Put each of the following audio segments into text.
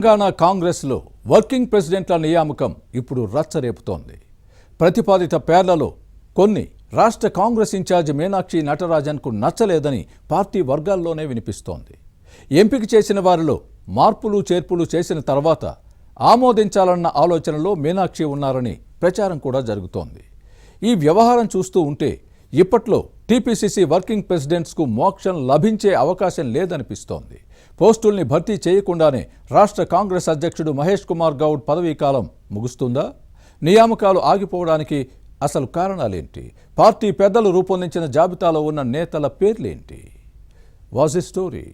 తెలంగాణ కాంగ్రెస్లో వర్కింగ్ ప్రెసిడెంట్ల నియామకం ఇప్పుడు రచ్చరేపుతోంది. ప్రతిపాదిత పేర్లలో కొన్ని రాష్ట్ర కాంగ్రెస్ ఇన్ఛార్జి మీనాక్షి నటరాజన్కు నచ్చలేదని పార్టీ వర్గాల్లోనే వినిపిస్తోంది. ఎంపిక చేసిన వారిలో మార్పులు చేర్పులు చేసిన తర్వాత ఆమోదించాలన్న ఆలోచనలో మీనాక్షి ఉన్నారని ప్రచారం కూడా జరుగుతోంది. ఈ వ్యవహారం చూస్తూ ఉంటే ఇప్పట్లో టీపీసీసీ వర్కింగ్ ప్రెసిడెంట్స్కు మోక్షం లభించే అవకాశం లేదనిపిస్తోంది. పోస్టుల్ని భర్తీ చేయకుండానే రాష్ట్ర కాంగ్రెస్ అధ్యక్షుడు మహేష్ కుమార్ గౌడ్ పదవీకాలం ముగుస్తుందా? నియామకాలు ఆగిపోవడానికి అసలు కారణాలేంటి? పార్టీ పెద్దలు రూపొందించిన జాబితాలో ఉన్న నేతల పేర్లేంటి? Was a story.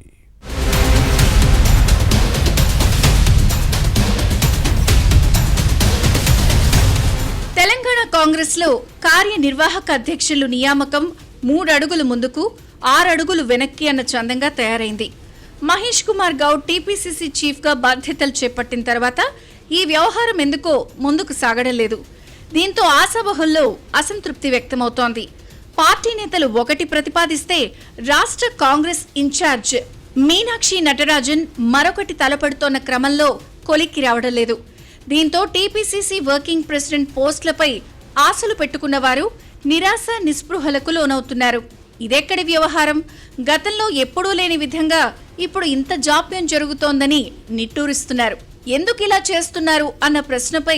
తెలంగాణ కాంగ్రెస్లో కార్యనిర్వాహక అధ్యక్షులు నియామకం 3 అడుగులు ముందుకు 6 అడుగులు వెనక్కి అన్న చందంగా తయారైంది. మహేష్ కుమార్ గౌడ్ టీపీసీసీ చీఫ్గా బాధ్యతలు చేపట్టిన తర్వాత ఈ వ్యవహారం ఎందుకో ముందుకు సాగడం లేదు. దీంతో ఆశావహుల్లో అసంతృప్తి వ్యక్తమవుతోంది. పార్టీ నేతలు ఒకటి ప్రతిపాదిస్తే రాష్ట్ర కాంగ్రెస్ ఇన్ఛార్జ్ మీనాక్షి నటరాజన్ మరొకటి తలపడుతోన్న క్రమంలో కొలిక్కి రావడం లేదు. దీంతో టీపీసీసీ వర్కింగ్ ప్రెసిడెంట్ పోస్టులపై ఆశలు పెట్టుకున్న వారు నిరాశ నిస్పృహలకు లోనవుతున్నారు. ఇదెక్కడి వ్యవహారం? గతంలో ఎప్పుడూ లేని విధంగా ఇప్పుడు ఇంత జాప్యం జరుగుతోందని నిట్టూరిస్తున్నారు. ఎందుకు ఇలా చేస్తున్నారు అన్న ప్రశ్నపై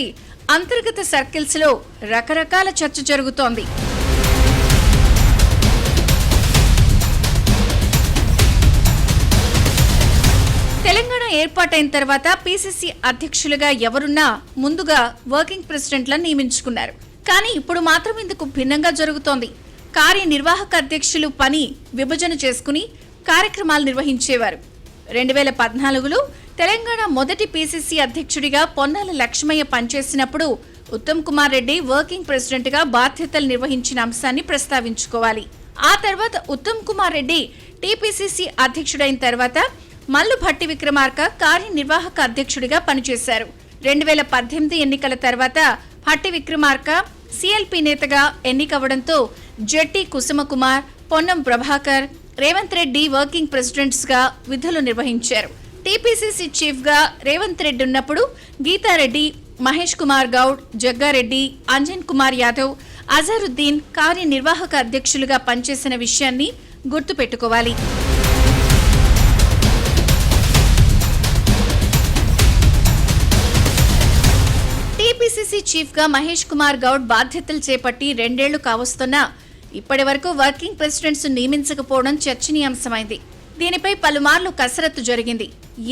అంతర్గత సర్కిల్స్లో రకరకాల చర్చ జరుగుతోంది. తెలంగాణ ఏర్పాటైన తర్వాత పీసీసీ అధ్యక్షులుగా ఎవరున్నా ముందుగా వర్కింగ్ ప్రెసిడెంట్లను నియమించుకున్నారు. కానీ ఇప్పుడు మాత్రం ఇందుకు భిన్నంగా జరుగుతోంది. కార్యనిర్వాహక అధ్యక్షులు పని విభజన చేసుకుని కార్యక్రమాలు నిర్వహించేవారు. 2014లో తెలంగాణ మొదటి పీసీసీ అధ్యక్షుడిగా పొన్నాల లక్ష్మయ్య పనిచేసినప్పుడు ఉత్తమ్ కుమార్ రెడ్డి వర్కింగ్ ప్రెసిడెంట్గా బాధ్యతలు నిర్వహించిన అంశాన్ని ప్రస్తావించుకోవాలి. ఆ తర్వాత ఉత్తమ్ కుమార్ రెడ్డి టీపీసీసీ అధ్యక్షుడైన తర్వాత మల్లు భట్టి విక్రమార్క కార్యనిర్వాహక అధ్యక్షుడిగా పనిచేశారు. 2018 ఎన్నికల తర్వాత భట్టి విక్రమార్క సీఎల్పీ నేతగా ఎన్నికవడంతో జట్టి కుసుమకుమార్, పొన్నం ప్రభాకర్, రేవంత్ రెడ్డి వర్కింగ్ ప్రెసిడెంట్స్ గా విధులు నిర్వహించారు. టీపీసీసీ చీఫ్ గా రేవంత్ రెడ్డి ఉన్నప్పుడు గీతారెడ్డి, మహేష్ కుమార్ గౌడ్, జగ్గారెడ్డి, అంజన్ కుమార్ యాదవ్, అజరుద్దీన్ కార్యనిర్వాహక అధ్యక్షులుగా పనిచేసిన విషయాన్ని గుర్తుపెట్టుకోవాలి. టీపీసీసీ చీఫ్ గా మహేష్ కుమార్ గౌడ్ బాధ్యతలు చేపట్టి 2 ఏళ్లు కావస్తున్నా ఇప్పటి వరకు వర్కింగ్ ప్రెసిడెంట్స్ నియమించకపోవడం చర్చనీయాంశమైంది. దీనిపై పలుమార్లు కసరత్తు జరిగింది.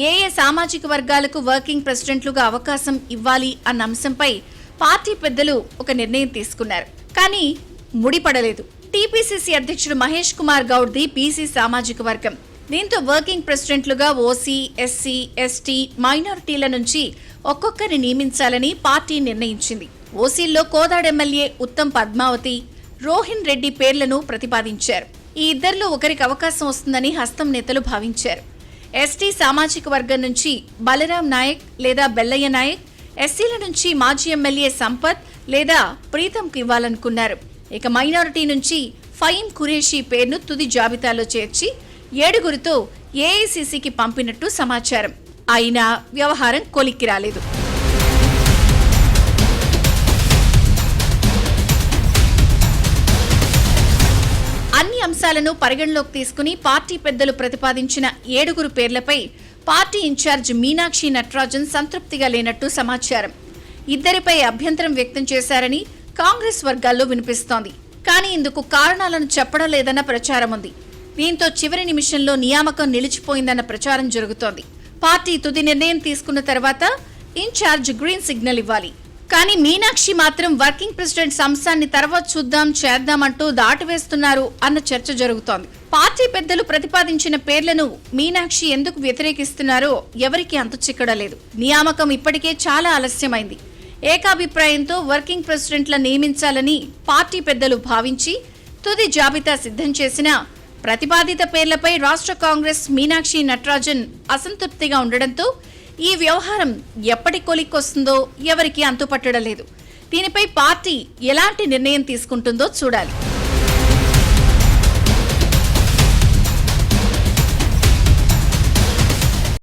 ఏ సామాజిక వర్గాలకు వర్కింగ్ ప్రెసిడెంట్లుగా అవకాశం ఇవ్వాలి అన్న అంశంపై పార్టీ పెద్దలు ఒక నిర్ణయం తీసుకున్నారు. కానీ ముడిపడలేదు. టీపీసీసీ అధ్యక్షుడు మహేష్ కుమార్ గౌడ్ది బీసీ సామాజిక వర్గం. దీంతో వర్కింగ్ ప్రెసిడెంట్లుగా ఓసీ, ఎస్సీ, ఎస్టీ, మైనారిటీల నుంచి ఒక్కొక్కరిని నియమించాలని పార్టీ నిర్ణయించింది. ఓసీల్లో కోదాడ ఎమ్మెల్యే ఉత్తమ్ పద్మావతి, రోహిన్ రెడ్డి పేర్లను ప్రతిపాదించారు. ఈ ఇద్దరిలో ఒకరికి అవకాశం వస్తుందని హస్తం నేతలు భావించారు. ఎస్టీ సామాజిక వర్గం నుంచి బలరాం నాయక్ లేదా బెల్లయ్య నాయక్, ఎస్సీల నుంచి మాజీ ఎమ్మెల్యే సంపత్ లేదా ప్రీతంకు ఇవ్వాలనుకున్నారు. ఇక మైనారిటీ నుంచి ఫయీం ఖురేషీ పేరును తుది జాబితాలో చేర్చి 7గురితో ఏఐసీసీకి పంపినట్టు సమాచారం. అయినా వ్యవహారం కొలిక్కి రాలేదు. అన్ని అంశాలను పరిగణలోకి తీసుకుని పార్టీ పెద్దలు ప్రతిపాదించిన 7గురు పేర్లపై పార్టీ ఇన్ఛార్జ్ మీనాక్షి నటరాజన్ సంతృప్తిగా లేనట్టు సమాచారం. ఇద్దరిపై అభ్యంతరం వ్యక్తం చేశారని కాంగ్రెస్ వర్గాల్లో వినిపిస్తోంది. కానీ ఇందుకు కారణాలను చెప్పడం లేదన్న ప్రచారం ఉంది. దీంతో చివరి నిమిషంలో నియామకం నిలిచిపోయిందన్న ప్రచారం జరుగుతోంది. పార్టీ తుది నిర్ణయం తీసుకున్న తర్వాత ఇన్ఛార్జ్ గ్రీన్ సిగ్నల్ ఇవ్వాలి. కానీ మీనాక్షి మాత్రం వర్కింగ్ ప్రెసిడెంట్స్ అంశాన్ని తర్వాత చూద్దాం చేద్దామంటూ దాటివేస్తున్నారు అన్న చర్చ జరుగుతోంది. పార్టీ పెద్దలు ప్రతిపాదించిన పేర్లను మీనాక్షి ఎందుకు వ్యతిరేకిస్తున్నారో ఎవరికీ అంతు చిక్కడలేదు. నియామకం ఇప్పటికే చాలా ఆలస్యమైంది. ఏకాభిప్రాయంతో వర్కింగ్ ప్రెసిడెంట్ల నియమించాలని పార్టీ పెద్దలు భావించి తుది జాబితా సిద్ధం చేసిన ప్రతిపాదిత పేర్లపై రాష్ట్ర కాంగ్రెస్ మీనాక్షి నటరాజన్ అసంతృప్తిగా ఉండడంతో ఈ వ్యవహారం ఎప్పటి కొలిక్కొస్తుందో ఎవరికీ అంతుపట్టడం లేదు. దీనిపై పార్టీ ఎలాంటి నిర్ణయం తీసుకుంటుందో చూడాలి.